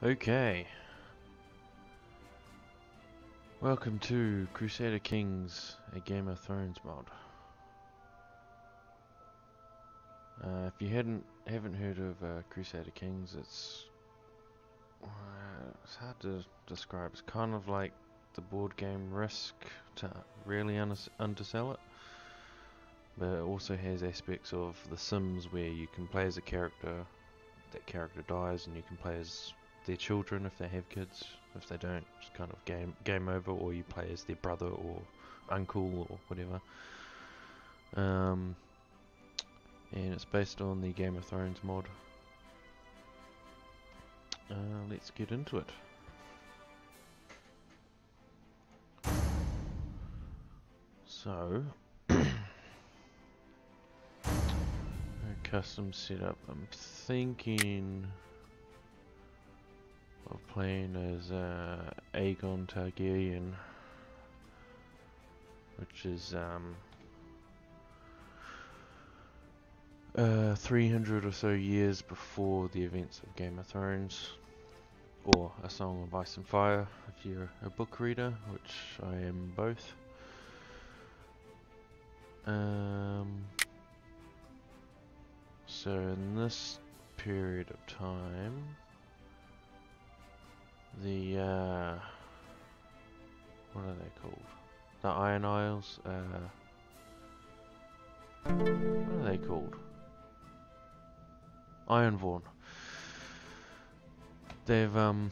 Okay, welcome to Crusader Kings, a Game of Thrones mod. If you haven't heard of Crusader Kings, it's hard to describe. It's kind of like the board game Risk, to really undersell it, but it also has aspects of The Sims where you can play as a character, that character dies, and you can play as their children if they have kids. If they don't, it's kind of game over, or you play as their brother or uncle or whatever. And it's based on the Game of Thrones mod. Let's get into it. So, custom setup. I'm thinking of playing as Aegon Targaryen, which is 300 or so years before the events of Game of Thrones, or A Song of Ice and Fire if you're a book reader, which I am both. So in this period of time, the what are they called? The Iron Isles. What are they called? Ironborn. They've in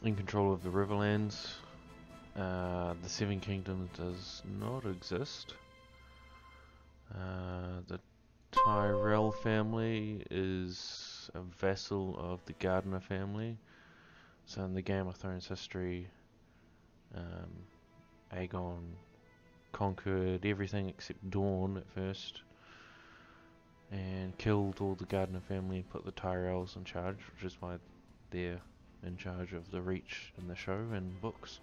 control of the Riverlands. The Seven Kingdoms does not exist. The Tyrell family is a vassal of the Gardner family. So in the Game of Thrones history, Aegon conquered everything except Dawn at first, and killed all the Gardner family and put the Tyrells in charge, which is why they're in charge of the Reach in the show and books.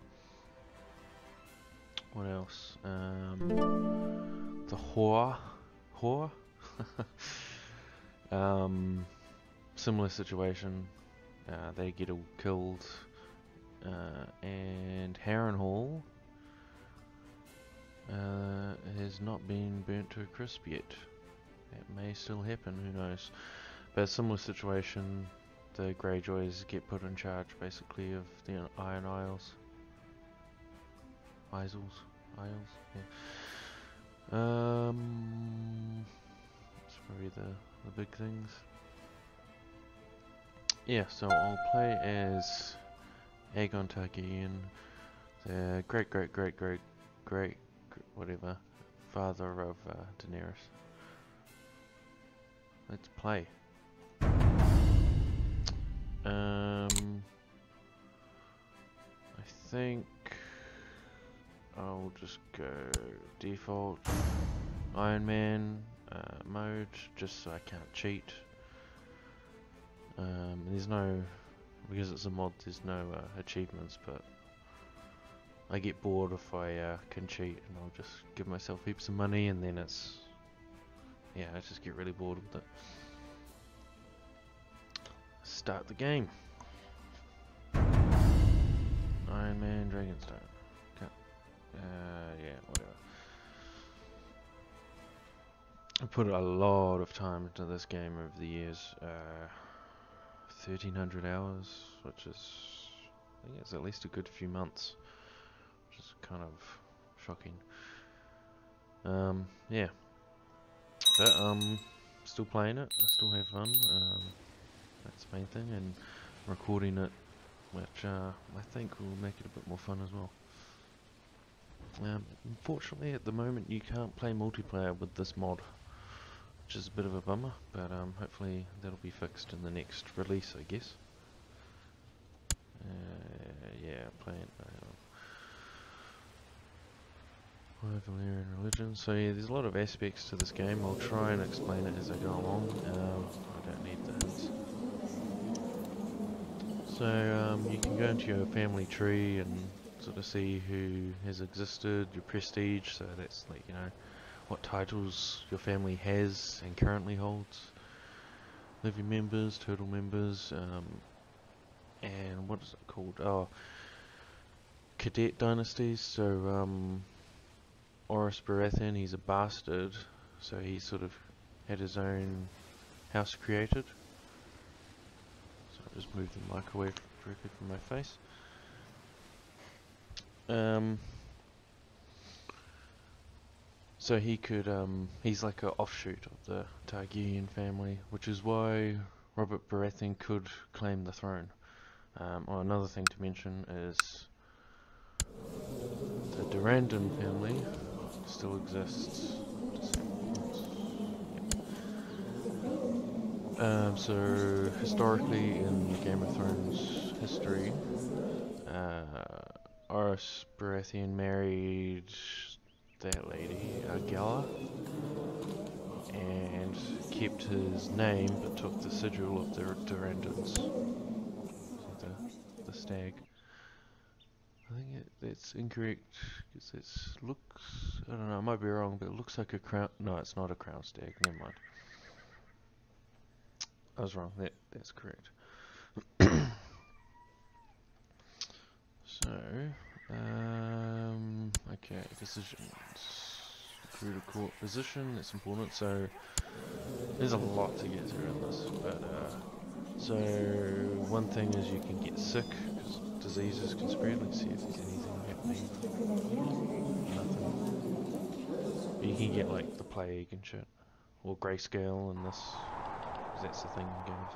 What else? The Whore? Similar situation. They get all killed. And Harrenhal has not been burnt to a crisp yet. That may still happen, who knows. But a similar situation, the Greyjoys get put in charge basically of the Iron Isles. Isles, yeah. That's probably the big things. Yeah, so I'll play as Aegon Targaryen, the great whatever father of Daenerys. Let's play. I think I'll just go default Iron Man mode, just so I can't cheat. There's no, because it's a mod, there's no achievements, but I get bored if I can cheat, and I'll just give myself heaps of money, and then it's, yeah, I just get really bored with it. Start the game. Iron Man, Dragonstone. Yeah, whatever. I put a lot of time into this game over the years. 1,300 hours, which is, I think it's at least a good few months, which is kind of shocking. Yeah. But still playing it. I still have fun. That's the main thing, and recording it, which I think will make it a bit more fun as well. Unfortunately, at the moment, you can't play multiplayer with this mod, which is a bit of a bummer, but hopefully that'll be fixed in the next release, I guess. Yeah, playing Valerian religion. So yeah, there's a lot of aspects to this game. I'll try and explain it as I go along. I don't need the hints. So you can go into your family tree and sort of see who has existed, your prestige, so that's like, you know, what titles your family has and currently holds, living members, total members, and what is it called? Oh, cadet dynasties. So Oris Baratheon, he's a bastard, so he sort of had his own house created. So I'll just move the mic away directly from my face. So he could, he's like an offshoot of the Targaryen family, which is why Robert Baratheon could claim the throne. Another thing to mention is the Durrandon family still exists. So historically in Game of Thrones history, Oris Baratheon married that lady, Gala, and kept his name but took the sigil of the Durrandons. So the stag. I think that's incorrect because it looks, I don't know, I might be wrong, but it looks like a crown. No, it's not a crown stag, never mind. I was wrong, that's correct. So, okay, decisions. Crew to court position, that's important. So, there's a lot to get through in this, but so one thing is you can get sick because diseases can spread. Let's see if there's anything happening. Nothing. But you can get like the plague and shit, or grayscale in this, because that's the thing in Game of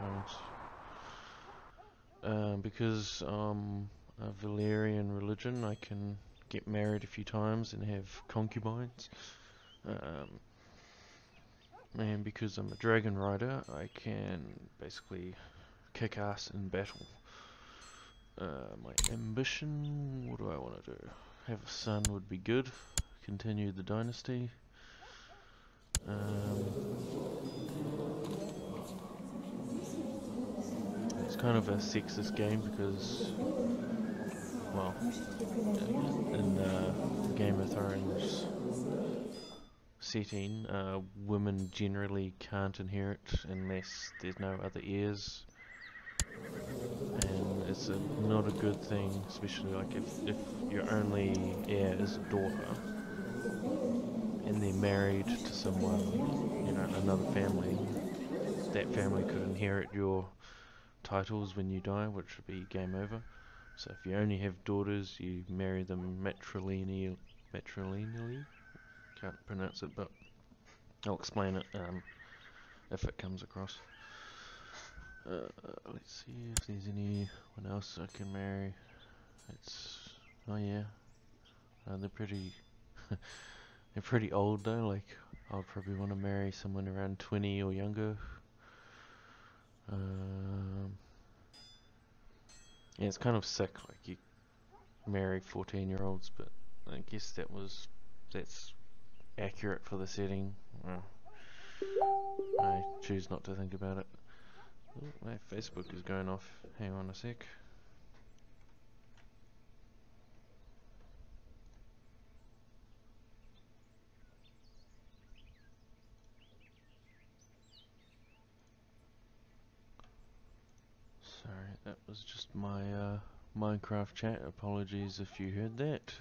Thrones. Because a Valyrian religion, I can get married a few times and have concubines. And because I'm a dragon rider, I can basically kick ass in battle. My ambition, what do I want to do? Have a son would be good. Continue the dynasty. It's kind of a sexist game because, well, in Game of Thrones setting, women generally can't inherit unless there's no other heirs, and it's not a good thing, especially like if your only heir is a daughter and they're married to someone, you know, another family, that family could inherit your titles when you die, which would be game over. So if you only have daughters, you marry them matrilineally. Can't pronounce it, but I'll explain it if it comes across. Let's see if there's anyone else I can marry. Oh yeah, they're pretty they're pretty old though. Like I'd probably want to marry someone around 20 or younger. Yeah, it's kind of sick. Like you marry 14-year-olds, but I guess that's accurate for the setting. I choose not to think about it. Oh, my Facebook is going off. Hang on a sec. Sorry, that was just my Minecraft chat. Apologies if you heard that.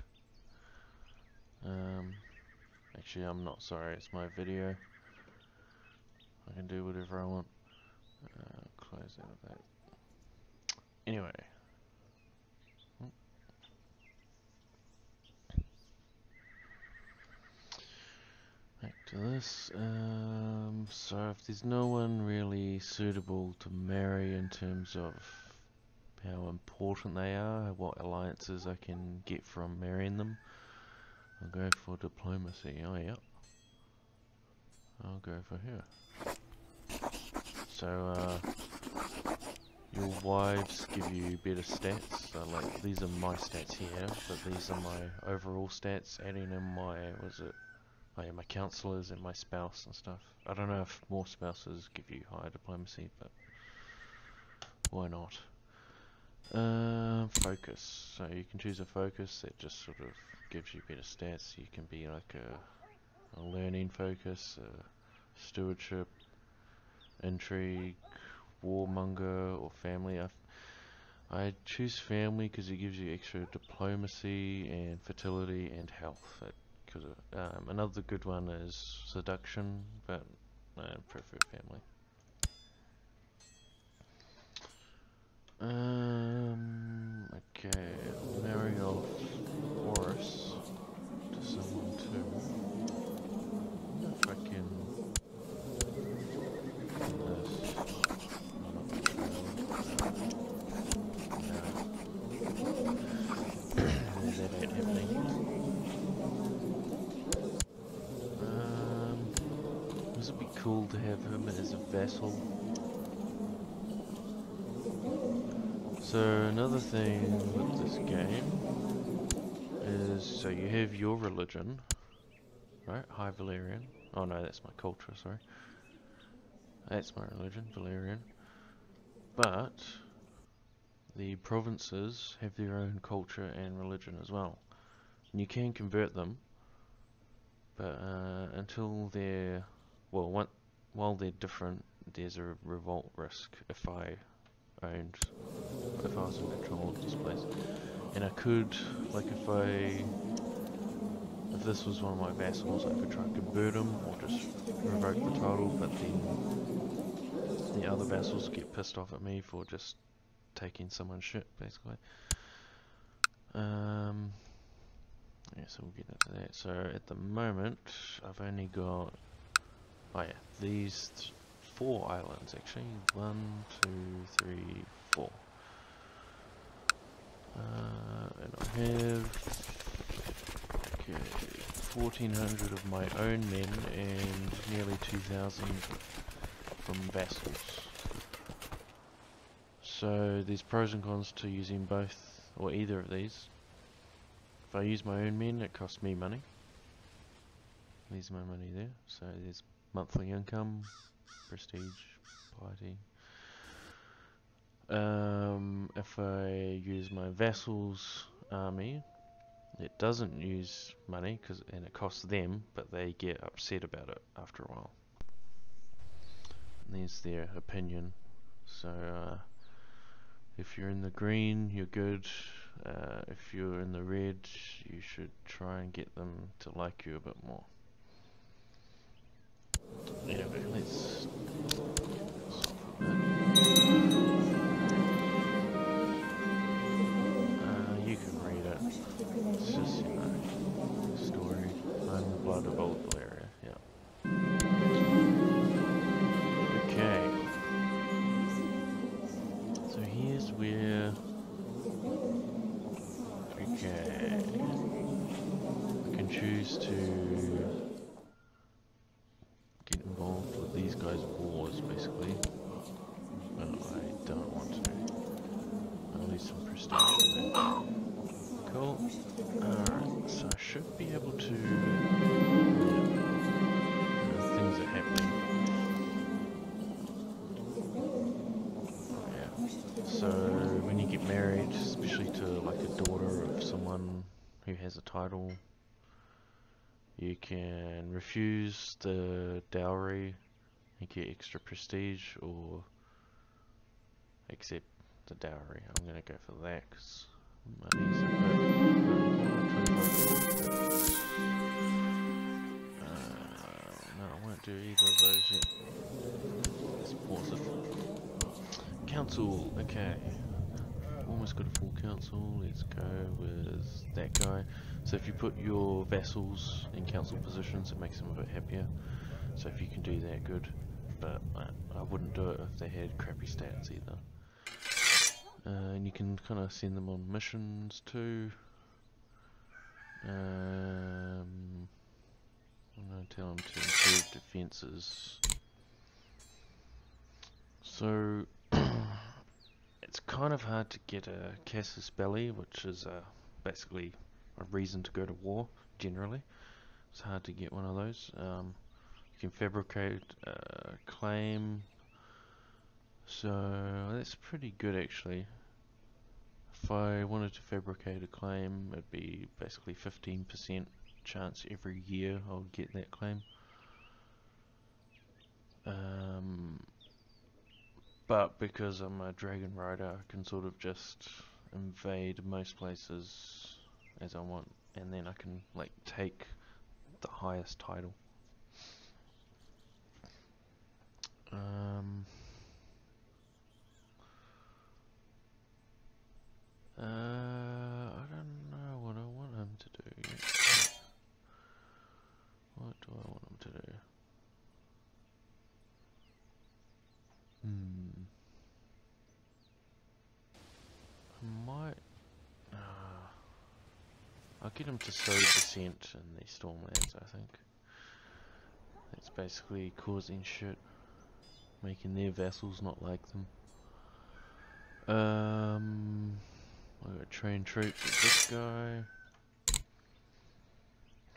Actually, I'm not sorry. It's my video. I can do whatever I want. Close out of that. Anyway. Back to this. So if there's no one really suitable to marry in terms of how important they are, what alliances I can get from marrying them, I'll go for diplomacy. Oh yeah. I'll go for her. So your wives give you better stats. So like these are my stats here, but these are my overall stats, adding in my my counselors and my spouse and stuff. I don't know if more spouses give you higher diplomacy, but why not? Focus. So you can choose a focus that just sort of gives you better stats. You can be like a learning focus, stewardship, intrigue, warmonger, or family. I choose family because it gives you extra diplomacy and fertility and health. Another good one is seduction, but I prefer family. Okay, marry off Horus to someone too. I wonder if I can do this. Oh, not betrayal. No. That ain't happening. Does it be cool to have him as a vassal? So another thing with this game is, so you have your religion, right? High Valerian. Oh no, that's my culture, sorry. That's my religion, Valerian. But the provinces have their own culture and religion as well. And you can convert them, but until they're, well, while they're different, there's a revolt risk if I was in control of this place. And I could, like if this was one of my vassals, I could try and convert him or just revoke the title, but then the other vassals get pissed off at me for just taking someone's shit, basically. Yeah, so we'll get into that. So at the moment, I've only got, oh yeah, these 4 islands actually. 1, 2, 3, 4. And I have 1,400 of my own men and nearly 2,000 from vassals. So there's pros and cons to using both or either of these. If I use my own men, it costs me money. There's my money there. So there's monthly income, prestige, piety. If I use my vassals' army, it doesn't use money and it costs them, but they get upset about it after a while. And there's their opinion. So if you're in the green, you're good. If you're in the red, you should try and get them to like you a bit more. Anyway, let's you can read it. It's just, story. I'm the blood of old Valeria, yeah. Okay. So here's where... Okay. I can choose to get involved with these guys' wars, basically. But I don't want to. I'll lose some prestige in that. Cool. Alright, so I should be able to... things are happening. Yeah. So when you get married, especially to like a daughter of someone who has a title, you can refuse the dowry and get extra prestige, or accept the dowry. I'm gonna go for that because money's a bit... no, I won't do either of those yet. Let's pause it. Council, okay. Almost got a full council. Let's go with that guy. So if you put your vassals in council positions, it makes them a bit happier. So if you can do that, good. But I wouldn't do it if they had crappy stats either. And you can kind of send them on missions too. I'm going to tell them to improve defenses. So it's kind of hard to get a casus belli, which is basically a reason to go to war, generally. It's hard to get one of those. You can fabricate a claim, so that's pretty good actually. If I wanted to fabricate a claim, it'd be basically 15% chance every year I'll get that claim. But because I'm a dragon rider, I can sort of just invade most places as I want, and then I can like take the highest title. I don't know what I want him to do yet. What do I want him to do? I might. I'll get him to sow dissent in the Stormlands, I think. That's basically causing shit, making their vassals not like them. I got train troops with this guy.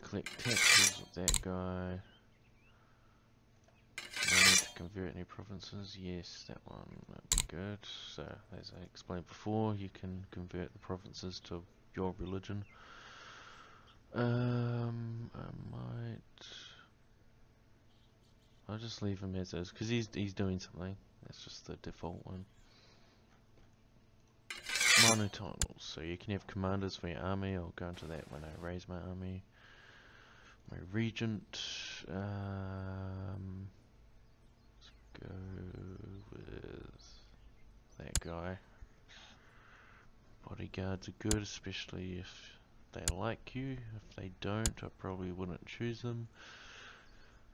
Collect taxes with that guy. Do I need to convert any provinces? Yes, that one would be good. So, as I explained before, you can convert the provinces to your religion. I might. I'll just leave him as is because he's doing something. That's just the default one. Mono titles, so you can have commanders for your army. I'll go into that when I raise my army. My regent. Let's go with that guy. Bodyguards are good, especially if they like you. If they don't, I probably wouldn't choose them.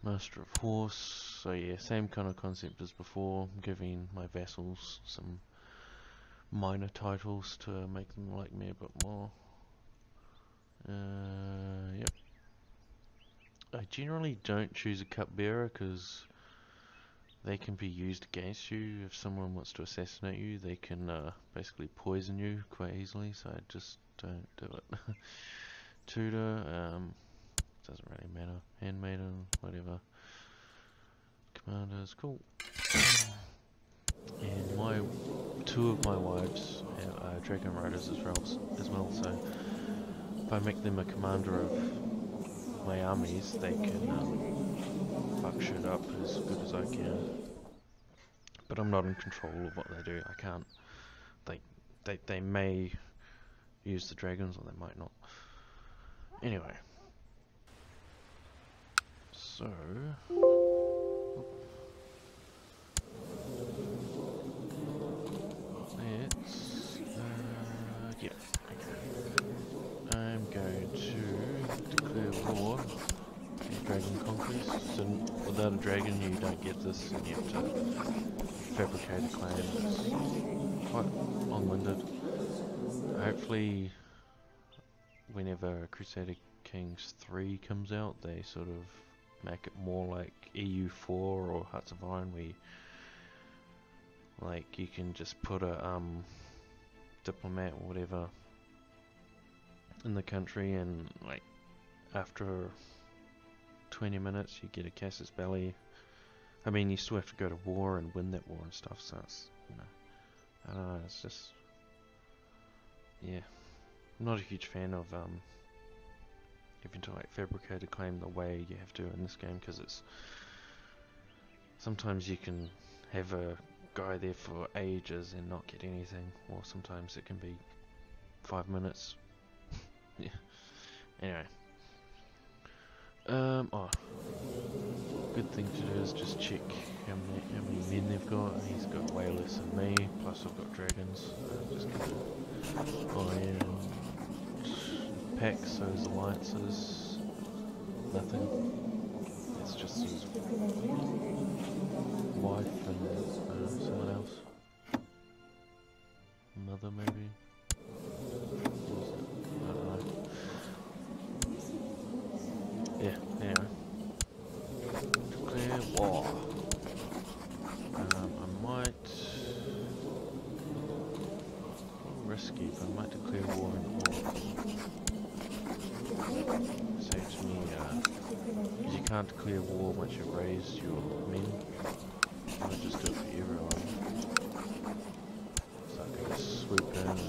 Master of Horse, so yeah, same kind of concept as before, giving my vassals some minor titles to make them like me a bit more. Yep. I generally don't choose a cupbearer because they can be used against you. If someone wants to assassinate you, they can basically poison you quite easily, so I just don't do it. Tutor, doesn't really matter. Handmaiden, whatever. Commanders, cool. And two of my wives are dragon riders as well, so if I make them a commander of my armies, they can fuck shit up as good as I can. But I'm not in control of what they do. I can't. They may use the dragons or they might not. Anyway. So let's yeah, okay. I'm going to declare war and dragon conquest. So without a dragon you don't get this, and you have to fabricate a claim. It's quite long-winded. Hopefully whenever Crusader Kings 3 comes out, they sort of make it more like EU4 or Hearts of Iron, where like you can just put a diplomat or whatever in the country, and like after 20 minutes you get a casus belli. I mean, you still have to go to war and win that war and stuff, so it's, you know, I don't know, it's just, yeah, I'm not a huge fan of having to like fabricate a claim the way you have to in this game, because it's, sometimes you can have a guy there for ages and not get anything, or sometimes it can be 5 minutes. Yeah. Anyway. Oh, good thing to do is just check how many men they've got. He's got way less than me, plus I've got dragons. I'm just gonna buy packs those alliances. Nothing. It's just his wife and someone else. Mother, maybe? I don't know. Yeah, anyway. Declare war. I might... risky, but I might declare war on all. Saves me, because you can't declare war once you've raised your men. I'll just do it for everyone. So I can just swoop in and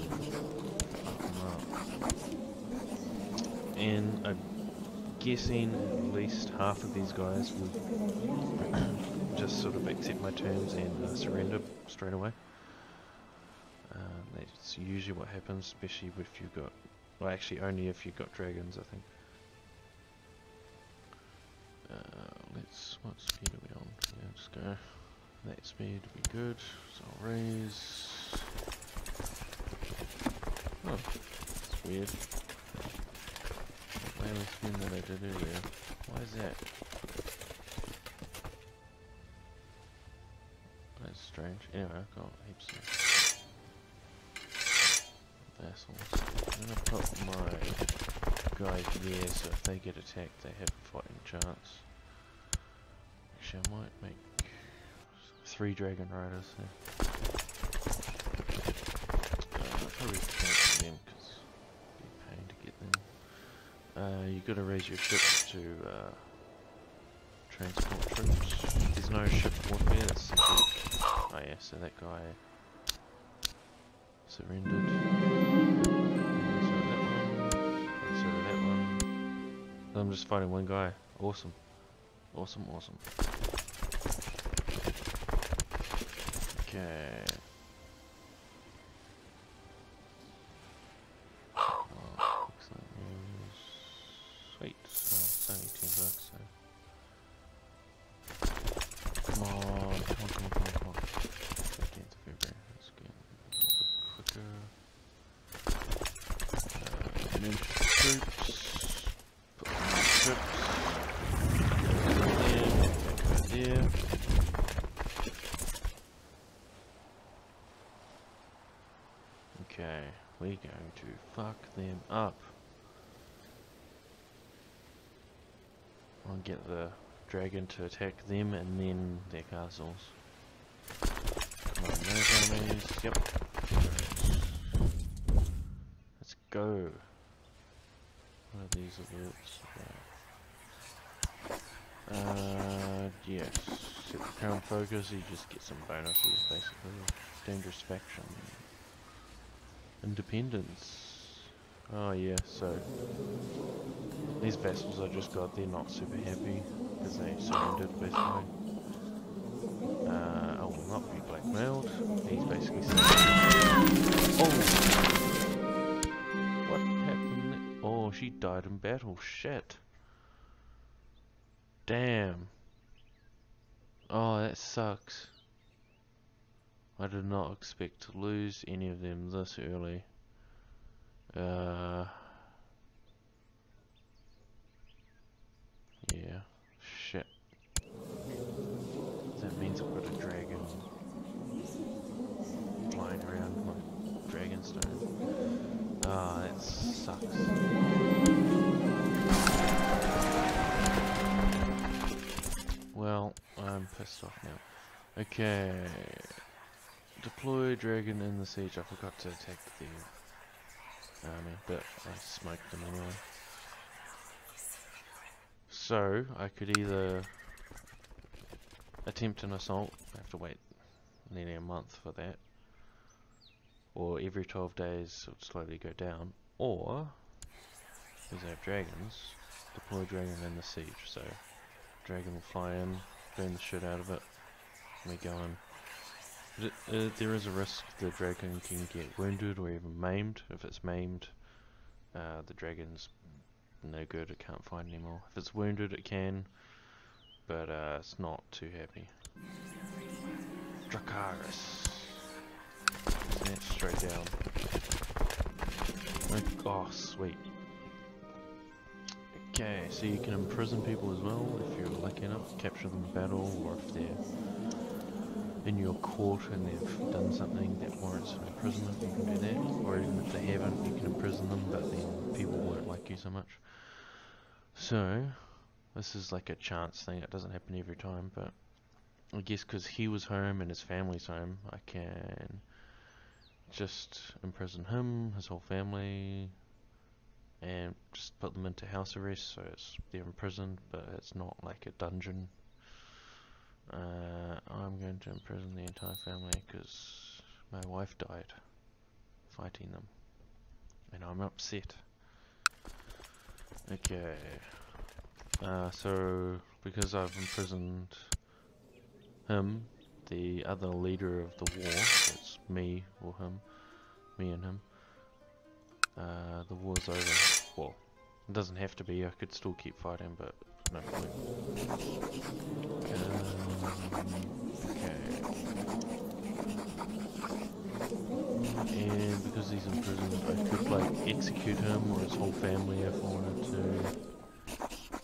fuck them up. And I guessing at least half of these guys will just sort of accept my terms and surrender straight away. That's usually what happens, especially if you've got, well actually only if you've got dragons I think. What speed are we on? Yeah, just go. That speed would be good, so I'll raise. Oh, that's weird. Way less spin than I did earlier. Why is that? That's strange. Anyway, I've got heaps of vassals. I'm gonna put my guys there so if they get attacked they have a fighting chance. Actually, I might make 3 dragon riders there. I'll probably cancel them because it'd be a pain to get them. You gotta raise your ships to transport troops. There's no ship warfare, it's simply. Oh yeah, so that guy surrendered. So that one. I'm just fighting one guy. Awesome. Awesome, awesome. Okay. Oh, excellent news. Sweet. So it's only $10, so. Come on, come on. 15th of February. Let's get a little bit quicker. Move troops. Put my troops. There. Okay, we're going to fuck them up. I'll get the dragon to attack them and then their castles. Come on, those enemies. Yep. Let's go. What are these alerts? Yes. Set the crown focus, you just get some bonuses basically. Dangerous faction. Independence. Oh yeah, so these vassals I just got, they're not super happy because they surrendered basically. I will not be blackmailed. He's basically saying, oh! What happened there? Oh, she died in battle, shit. Damn. Oh, that sucks. I did not expect to lose any of them this early. Yeah. Shit. That means I've got a dragon flying around my dragonstone. Ah, that sucks. Well, I'm pissed off now. Okay. Deploy dragon in the siege. I forgot to attack the army, but I smoked them anyway. So, I could either attempt an assault, I have to wait nearly a month for that, or every 12 days it would slowly go down, or, because I have dragons, deploy dragon in the siege, so dragon will fly in, burn the shit out of it, and we go in. There is a risk the dragon can get wounded or even maimed. If it's maimed, the dragon's no good, it can't fight anymore. If it's wounded it can, but it's not too happy. Dracarys. So that's straight down. Oh, sweet. Okay, so you can imprison people as well if you're lucky enough to capture them in battle, or if they're in your court and they've done something that warrants an imprisonment, you can do that. Or even if they haven't, you can imprison them, but then people won't like you so much. So, this is like a chance thing, it doesn't happen every time, but I guess because he was home and his family's home, I can just imprison him, his whole family, and just put them into house arrest, so they're imprisoned, but it's not like a dungeon. I'm going to imprison the entire family because my wife died fighting them, and I'm upset. Okay, So because I've imprisoned him, the other leader of the war, it's me or him, me and him, the war's over. Well, it doesn't have to be, I could still keep fighting, but no point. Okay. And because he's imprisoned, I could like execute him or his whole family if I wanted to.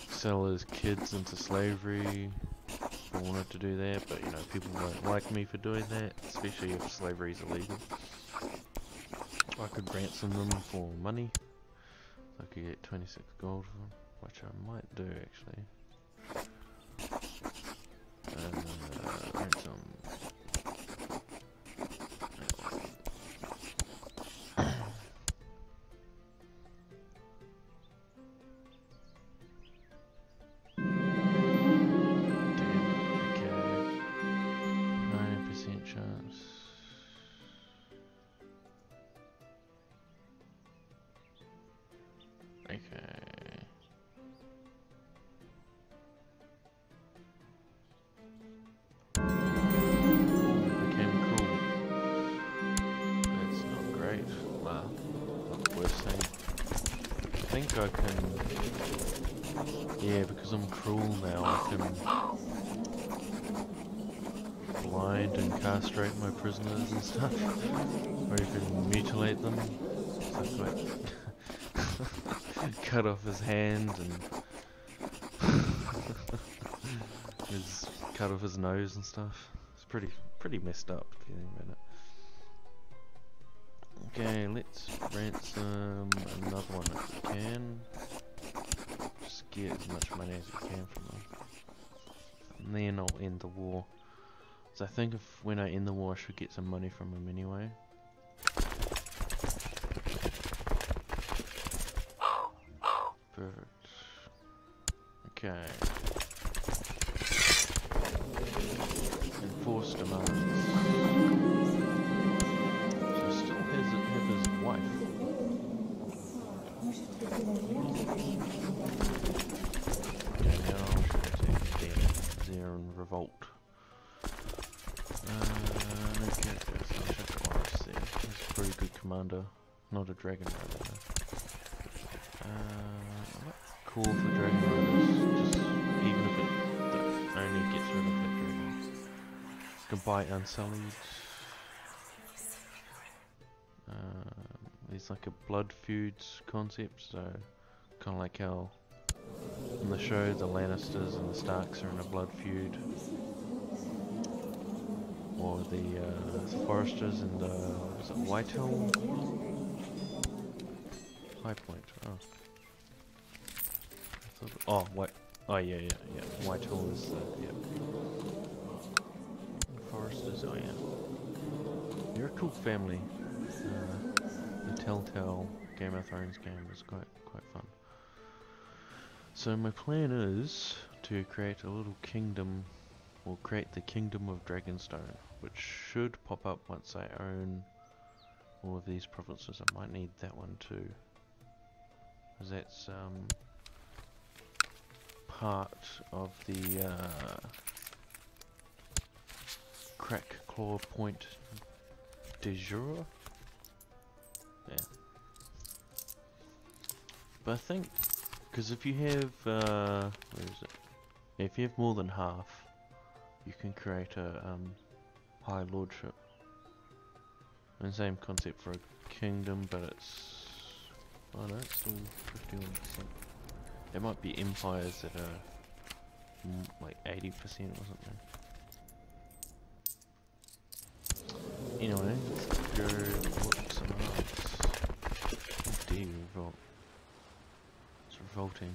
Sell his kids into slavery if I wanted to do that, but you know, people won't like me for doing that, especially if slavery is illegal. I could ransom them for money. I could get 26 gold for them, which I might do actually. Ransom. I think I can, yeah, because I'm cruel now, I can blind and castrate my prisoners and stuff, or even mutilate them, so like, cut off his hand and cut off his nose and stuff. It's pretty messed up if you think about it. Okay, let's ransom another one if we can. Just get as much money as we can from them. And then I'll end the war. So I think when I end the war I should get some money from him anyway. Perfect. Okay. Enforced demands. Have his wife. Okay, now should I take there and revolt. No characters, I'll check the RC. He's a pretty good commander. Not a dragon rider though. I'm not cool for dragon riders, just even if it only gets rid of that dragon. You can buy unsullied. There's like a blood feuds concept, so kind of like how in the show the Lannisters and the Starks are in a blood feud, or the Foresters and was it Whitehall? High Point. Oh, oh yeah, Whitehall is yeah. Foresters. Oh yeah. They're a cool family. The Telltale Game of Thrones game was quite fun. So my plan is to create a little kingdom, or create the Kingdom of Dragonstone, which should pop up once I own all of these provinces. I might need that one too, because that's part of the Crack Claw Point de jure. Yeah. But I think, because if you have, where is it? If you have more than half, you can create a high lordship. And same concept for a kingdom, but it's, oh no, it's still 51%. There might be empires that are like 80% or something. Anyway, let's go whoop some hearts. How dare you revolt? It's revolting.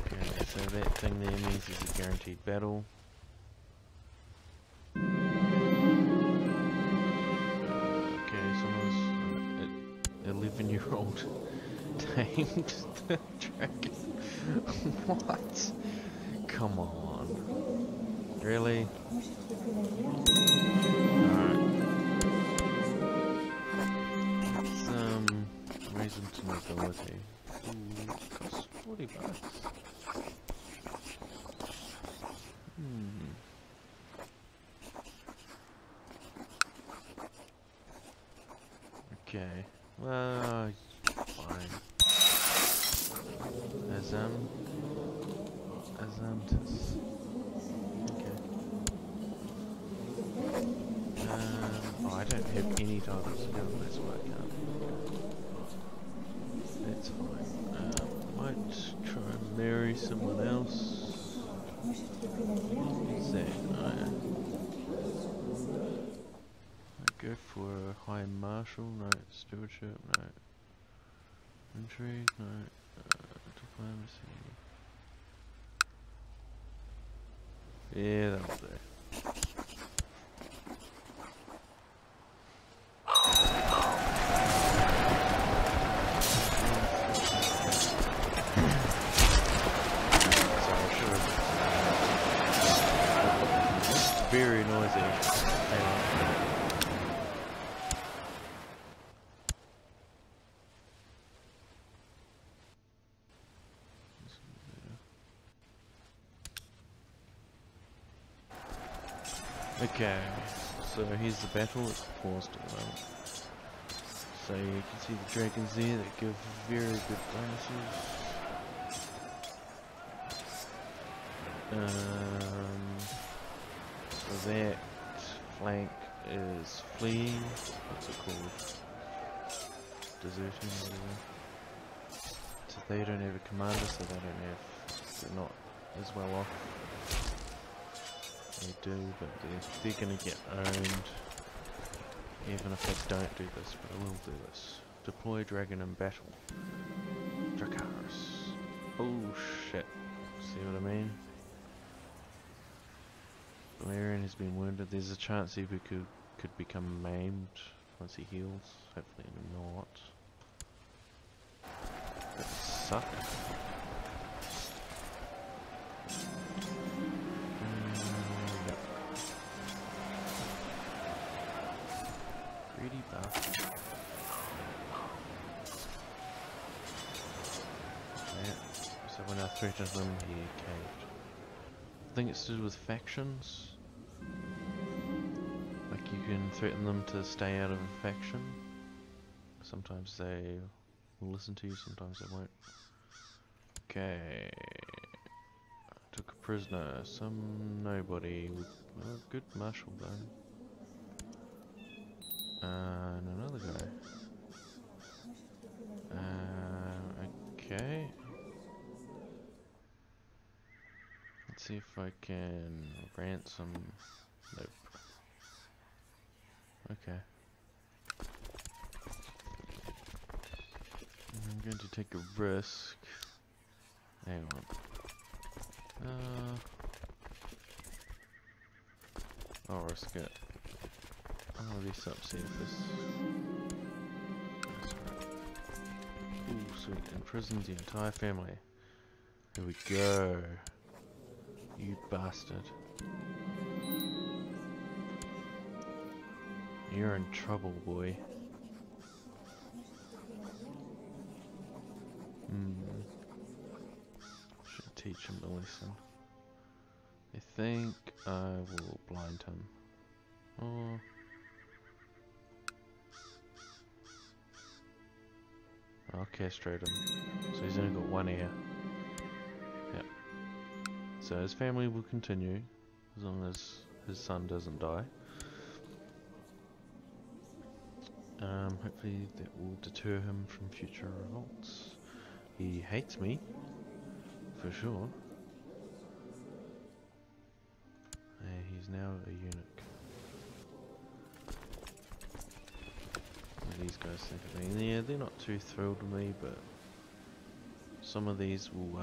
Okay, so that thing there means there's a guaranteed battle. Okay, someone's 11-year-old tamed the dragon. What? Come on. Really? Alright. Let's raise him to nobility. Ooh, it costs 40 bucks. Okay. Well, fine. Azantis. Okay. Oh, I don't have any type of skill, that's why I can't. That's fine. Might try and marry someone else. What's that? Might go for High Marshal, no. Stewardship, no. Intrigue, no. Diplomacy. Yeah, that'll do. Very noisy. Hang on. Okay, so here's the battle. It's paused at the moment. So you can see the dragons there that give very good bonuses. So that flank is fleeing. What's it called? Deserting, whatever. So they don't have a commander, so they don't have. They're not as well off. They do, but they're gonna get owned. Even if I don't do this, but I will do this. Deploy dragon in battle. Dracarys. Oh shit. See what I mean? Valerian has been wounded. There's a chance he could become maimed once he heals. Hopefully not. That sucks. Yep. Greedy bastard. Yeah. So when I threatened him, he caved. I think it's to do with factions. Like you can threaten them to stay out of a faction. Sometimes they will listen to you, sometimes they won't. Okay. I took a prisoner, some nobody with a good marshal though. And another guy. Okay. Let's see if I can ransom. Nope. Okay. I'm going to take a risk. Hang on. I'll risk it. I'll reset see if this. That's right. Ooh, sweet. Imprisons the entire family. Here we go. You bastard. You're in trouble, boy. Should teach him a lesson. I think I will blind him. Oh. I'll castrate him. So he's only got one ear. Yep. So his family will continue as long as his son doesn't die. Hopefully that will deter him from future revolts. He hates me, for sure. He's now a eunuch. What do these guys think of me? Yeah, they're not too thrilled with me, but some of these will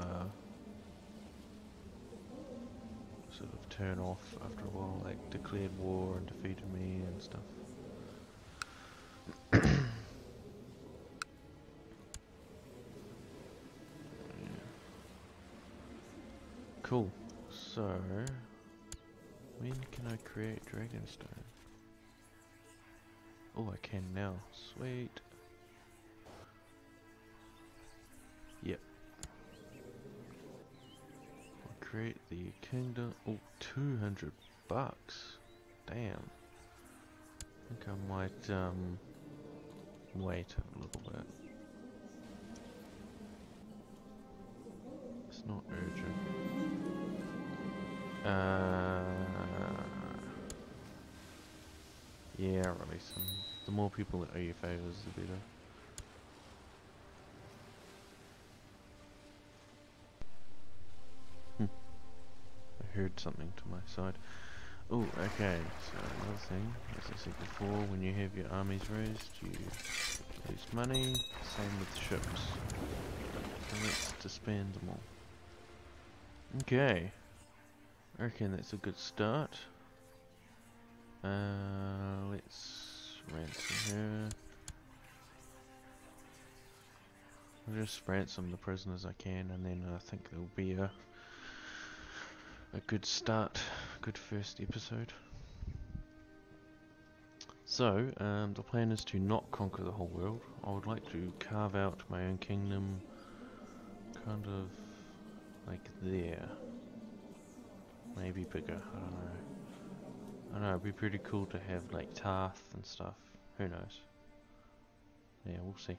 sort of turn off after a while, like declared war and defeated me and stuff. Cool. So, when can I create Dragonstone? Oh, I can now. Sweet. Yep. I'll create the kingdom. Oh, 200 bucks. Damn. I think I might wait a little bit. It's not urgent. Yeah, release them. The more people that owe you favors, the better. I heard something to my side. Oh, okay. So another thing, as I said before, when you have your armies raised, you lose money. Same with ships. So let's disband them all. Okay. I reckon that's a good start. Let's ransom her. I'll just ransom the prisoners I can, and then I think there'll be a good start, good first episode. So, the plan is to not conquer the whole world. I would like to carve out my own kingdom, kind of like there. Maybe bigger, I don't know. I don't know, it'd be pretty cool to have like Tarth and stuff. Who knows? Yeah, we'll see.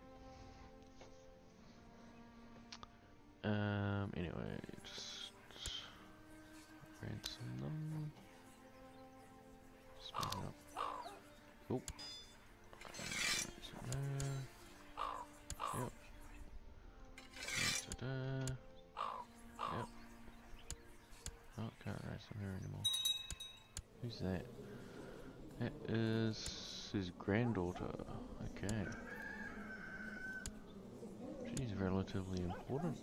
Anyway, just ransom them. Spin up. Oh. Yep. Yep. Oh, can't ransom her anymore. Who's that? That is his granddaughter. Okay. She's relatively important.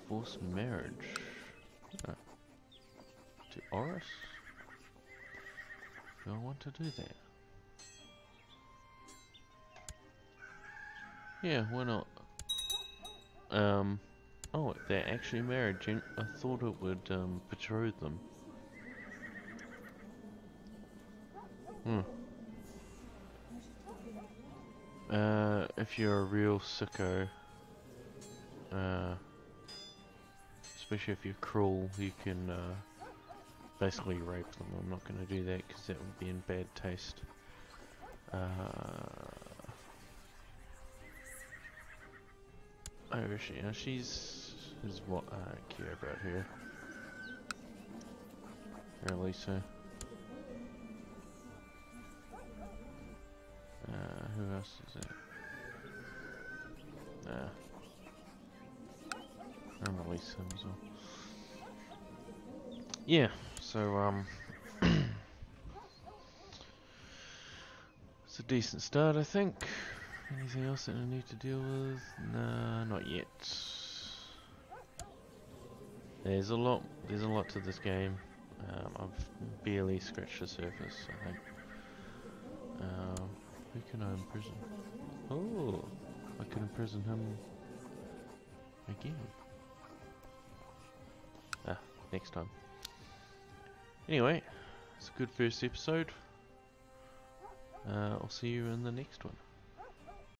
Forced marriage. Oh. To Oris? Do I want to do that? Yeah, why not? Oh, they're actually married. I thought it would, betroth them. If you're a real sicko, especially if you're cruel, you can, basically rape them. I'm not going to do that because that would be in bad taste. Oh, is she? She's is what I don't care about her. Really, so. Who else is it? I'll release him as well. Yeah, so, it's a decent start, I think. Anything else that I need to deal with? Nah, not yet. There's a lot to this game. I've barely scratched the surface, I think. Who can I imprison? Oh, I can imprison him again. Next time. Anyway, it's a good first episode. I'll see you in the next one.